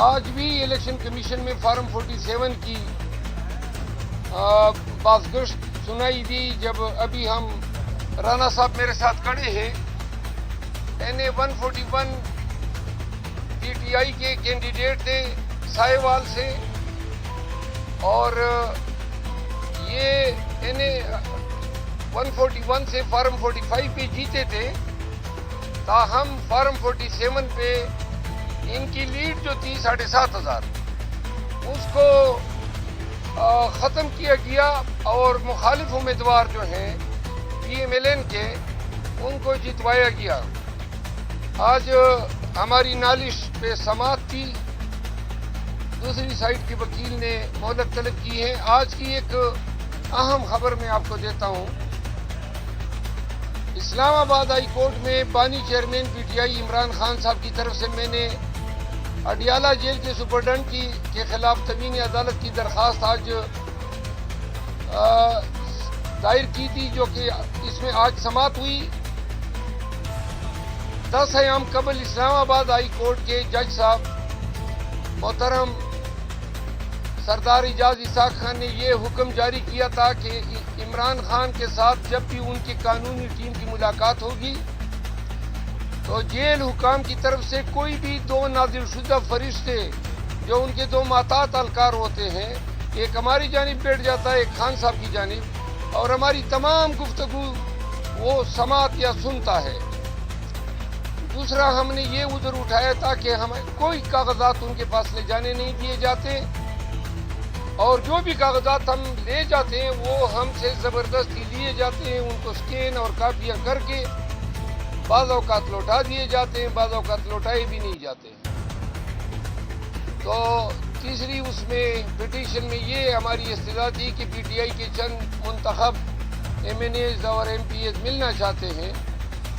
آج بھی election commission میں فارم 47 کی بازگشت سنائی دی، جب ابھی ہم رانا صاحب میرے ساتھ کھڑے ہیں، NA 141 PTI کے کینڈیڈیٹ تھے سائیوال سے، اور یہ NA 141 سے فارم 45 پہ جیتے تھے، تاہم فارم 47 پہ ان کی لیڈ جو تھی 7,500 اس کو ختم کیا گیا، اور مخالف امیدوار جو ہیں PMLN کے ان کو جتوایا گیا۔ آج ہماری نالش پہ سماعت تھی، دوسری سائڈ کے وکیل نے مہلت طلب کی ہے۔ آج کی ایک اہم خبر میں آپ کو دیتا ہوں، اسلام آباد ہائی کورٹ میں بانی چیئرمین PTI عمران خان صاحب کی طرف سے میں نے اڈیالہ جیل کے سپرڈنٹ کے خلاف تمین عدالت کی درخواست آج دائر کی تھی، جو کہ اس میں آج سماعت ہوئی۔ 10 ایام قبل اسلام آباد ہائی کورٹ کے جج صاحب محترم سردار اعجاز اسحاق خان نے یہ حکم جاری کیا تھا کہ عمران خان کے ساتھ جب بھی ان کی قانونی ٹیم کی ملاقات ہوگی تو جیل حکام کی طرف سے کوئی بھی 2 نازل شدہ فرشتے جو ان کے 2 محتاط اہلکار ہوتے ہیں، ایک ہماری جانب بیٹھ جاتا ہے، ایک خان صاحب کی جانب، اور ہماری تمام گفتگو وہ سماعت یا سنتا ہے۔ دوسرا، ہم نے یہ عذر اٹھایا تھا کہ ہمیں کوئی کاغذات ان کے پاس لے جانے نہیں دیے جاتے، اور جو بھی کاغذات ہم لے جاتے ہیں وہ ہم سے زبردستی لیے جاتے ہیں، ان کو سکین اور کاپیاں کر کے بعض اوقات لوٹا دیے جاتے ہیں، بعض اوقات لوٹائے بھی نہیں جاتے۔ تو تیسری اس میں پٹیشن میں یہ ہماری استدعا تھی کہ PTI کے چند منتخب MNAs اور MPs ملنا چاہتے ہیں،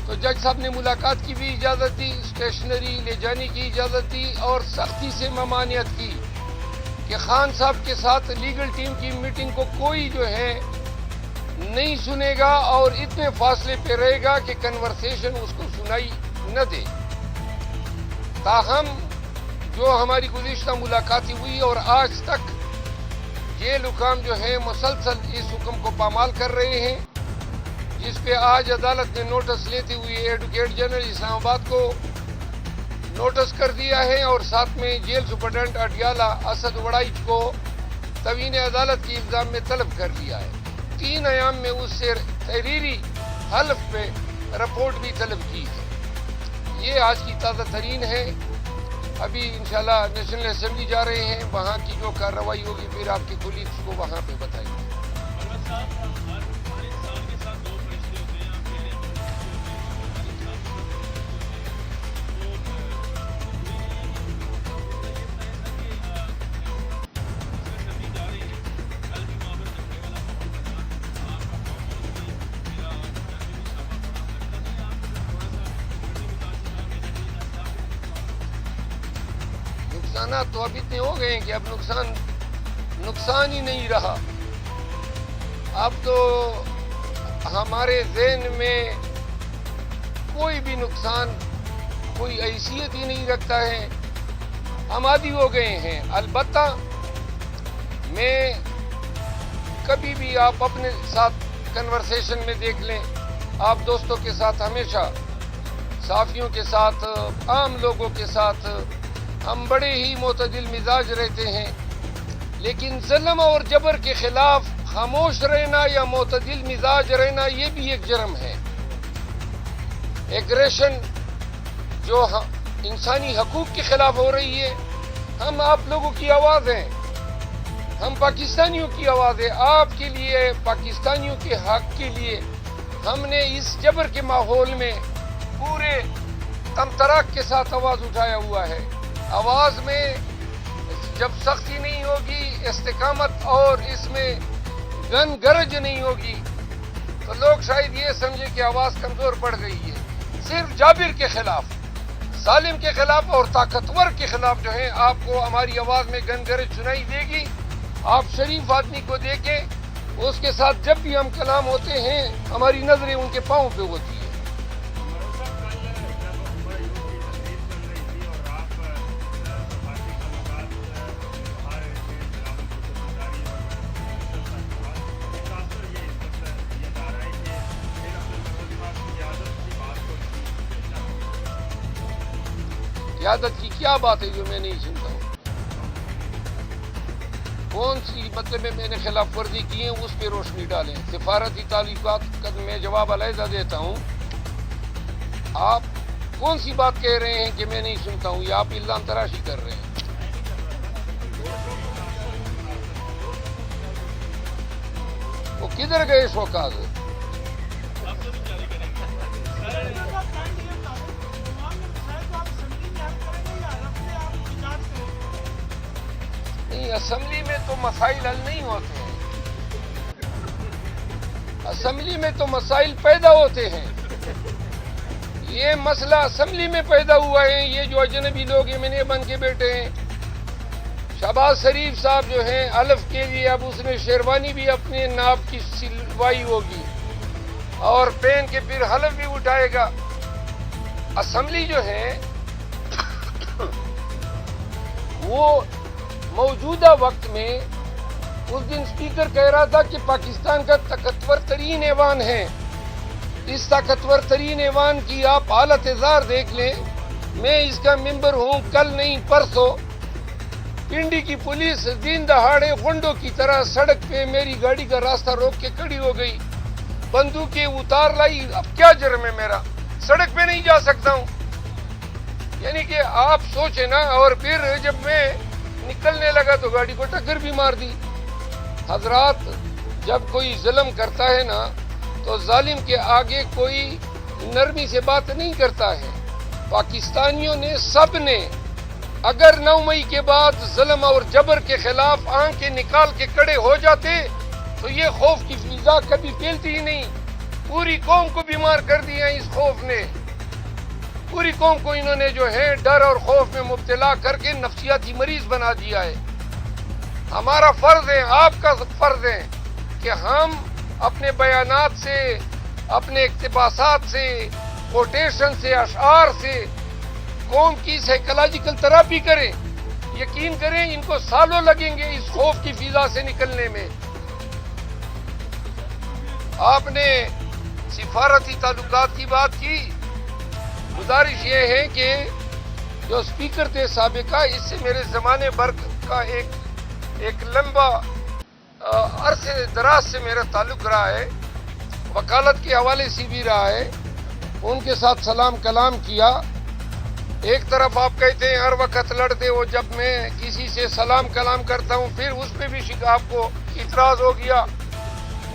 تو جج صاحب نے ملاقات کی بھی اجازت دی، اسٹیشنری لے جانے کی اجازت دی، اور سختی سے ممانعت کی کہ خان صاحب کے ساتھ لیگل ٹیم کی میٹنگ کو کوئی جو ہے نہیں سنے گا، اور اتنے فاصلے پہ رہے گا کہ کنورسیشن اس کو سنائی نہ دے۔ تاہم جو ہماری گزشتہ ملاقاتیں ہوئی اور آج تک جیل حکام جو ہے مسلسل اس حکم کو پامال کر رہے ہیں، جس پہ آج عدالت نے نوٹس لیتے ہوئے ایڈوکیٹ جنرل اسلام آباد کو نوٹس کر دیا ہے، اور ساتھ میں جیل سپرڈنٹ اڈیالہ اسد وڑائچ کو توہین عدالت کی الزام میں طلب کر لیا ہے۔ 3 ایام میں اس سے تحریری حلف پہ رپورٹ بھی طلب کی ہے۔ یہ آج کی تازہ ترین ہے۔ ابھی انشاءاللہ نیشنل اسمبلی جا رہے ہیں، وہاں کی جو کارروائی ہوگی پھر آپ کے کولیگز کو وہاں پہ بتائیں گے۔ نقصانات تو اب اتنے ہو گئے ہیں کہ اب نقصان ہی نہیں رہا۔ اب تو ہمارے ذہن میں کوئی بھی نقصان کوئی حیثیت ہی نہیں رکھتا ہے، ہم عادی ہو گئے ہیں۔ البتہ میں کبھی بھی آپ اپنے ساتھ کنورسیشن میں دیکھ لیں، آپ دوستوں کے ساتھ ہمیشہ، صحافیوں کے ساتھ، عام لوگوں کے ساتھ ہم بڑے ہی معتدل مزاج رہتے ہیں، لیکن ظلم اور جبر کے خلاف خاموش رہنا یا معتدل مزاج رہنا یہ بھی ایک جرم ہے۔ ایگریشن جو انسانی حقوق کے خلاف ہو رہی ہے، ہم آپ لوگوں کی آواز ہیں، ہم پاکستانیوں کی آواز ہے، آپ کے لیے، پاکستانیوں کے حق کے لیے ہم نے اس جبر کے ماحول میں پورے تمطراق کے ساتھ آواز اٹھایا ہوا ہے۔ آواز میں جب سختی نہیں ہوگی، استقامت اور اس میں گن گرج نہیں ہوگی، تو لوگ شاید یہ سمجھے کہ آواز کمزور پڑ گئی ہے۔ صرف جابر کے خلاف، ظالم کے خلاف اور طاقتور کے خلاف جو ہے آپ کو ہماری آواز میں گن گرج سنائی دے گی۔ آپ شریف آدمی کو دیکھیں، اس کے ساتھ جب بھی ہم کلام ہوتے ہیں ہماری نظریں ان کے پاؤں پہ ہوتی ہیں۔ قیادت کی کیا بات ہے جو میں نہیں سنتا ہوں؟ کون سی مطلب میں نے خلاف ورزی کی ہے اس پہ روشنی ڈالیں. سفارتی تعلقات کا میں جواب علیحدہ دیتا ہوں. آپ کون سی بات کہہ رہے ہیں کہ میں نہیں سنتا ہوں؟ یا آپ الزام تراشی کر رہے ہیں؟ وہ کدھر گئے شوکاز؟ نہیں، اسمبلی میں تو مسائل حل نہیں ہوتے ہیں. اسمبلی میں تو مسائل پیدا ہوتے ہیں. یہ مسئلہ اسمبلی میں پیدا ہوا ہے. یہ جو اجنبی لوگ ایم این اے بن کے بیٹھے ہیں، شہباز شریف صاحب جو ہیں الف کے لیے اب اس نے شیروانی بھی اپنے ناپ کی سلوائی ہوگی اور پہن کے پھر حلف بھی اٹھائے گا. اسمبلی جو ہے وہ موجودہ وقت میں اس دن اسپیکر کہہ رہا تھا کہ پاکستان کا طاقتور ترین ایوان ہے. اس طاقتور ترین ایوان کی آپ حالت زار دیکھ لیں. میں اس کا ممبر ہوں. کل نہیں پرسوں پنڈی کی پولیس دن دہاڑے غنڈوں کی طرح سڑک پہ میری گاڑی کا راستہ روک کے کھڑی ہو گئی. بندوقیں اتار لائی. اب کیا جرم ہے میرا؟ سڑک پہ نہیں جا سکتا ہوں. یعنی کہ آپ سوچیں نا. اور پھر جب میں نکلنے لگا تو گاڑی کو ٹکر بھی مار دی. حضرات، جب کوئی ظلم کرتا ہے نا تو ظالم کے آگے کوئی نرمی سے بات نہیں کرتا ہے. پاکستانیوں نے سب نے اگر 9 مئی کے بعد ظلم اور جبر کے خلاف آنکھیں نکال کے کھڑے ہو جاتے تو یہ خوف کی فضا کبھی پھیلتی ہی نہیں. پوری قوم کو بیمار کر دیا اس خوف نے. پوری قوم کو انہوں نے جو ہے ڈر اور خوف میں مبتلا کر کے نفسیاتی مریض بنا دیا ہے. ہمارا فرض ہے، آپ کا فرض ہے کہ ہم اپنے بیانات سے، اپنے اقتباسات سے، کوٹیشن سے، اشعار سے قوم کی سائیکولوجیکل تھراپی کریں. یقین کریں ان کو سالوں لگیں گے اس خوف کی فضا سے نکلنے میں. آپ نے سفارتی تعلقات کی بات کی. گزارش یہ ہے کہ جو اسپیکر تھے سابقہ، اس سے میرے زمانے بھر کا ایک لمبا عرصے دراز سے میرا تعلق رہا ہے، وکالت کے حوالے سے بھی رہا ہے. ان کے ساتھ سلام کلام کیا. ایک طرف آپ کہتے ہیں ہر وقت لڑتے ہو. جب میں کسی سے سلام کلام کرتا ہوں پھر اس پہ بھی آپ کو اعتراض ہو گیا.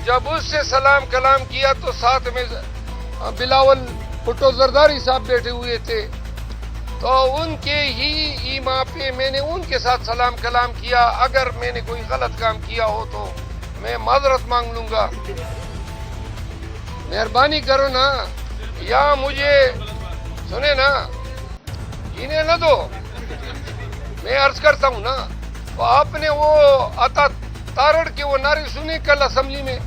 جب اس سے سلام کلام کیا تو ساتھ میں بلاول بھٹو زرداری صاحب بیٹھے ہوئے تھے، تو ان کے ہی ایما پہ میں نے ان کے ساتھ سلام کلام کیا. اگر میں نے کوئی غلط کام کیا ہو تو میں معذرت مانگ لوں گا. مہربانی کرو نا، یا مجھے سنے نا، انہیں نہ دو. میں عرض کرتا ہوں نا، تو آپ نے وہ عطا تارڑ کے وہ نعرے سنے کل اسمبلی میں،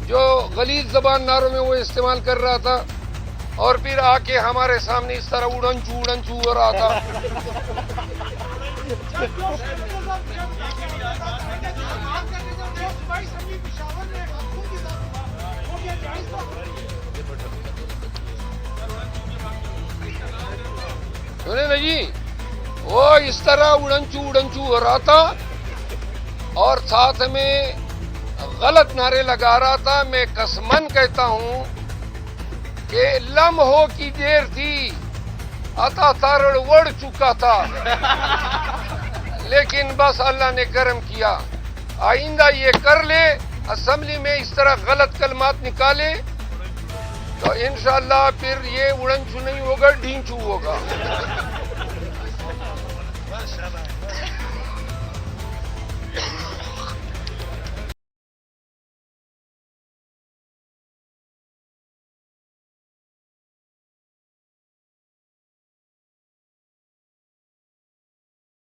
جو غلیظ زبان نعروں میں وہ استعمال کر رہا تھا اور پھر آ کے ہمارے سامنے اس طرح اڑن چو ہو رہا تھا. سنے نا جی، وہ اس طرح اڑن چو ہو رہا تھا اور ساتھ میں غلط نعرے لگا رہا تھا. میں قسمن کہتا ہوں کہ لمحوں کی دیر تھی، عطا تارڑ اڑ چکا تھا، لیکن بس اللہ نے کرم کیا. آئندہ یہ کر لے، اسمبلی میں اس طرح غلط کلمات نکالے تو انشاءاللہ پھر یہ اڑنچو نہیں ہوگا، ڈینچو ہوگا.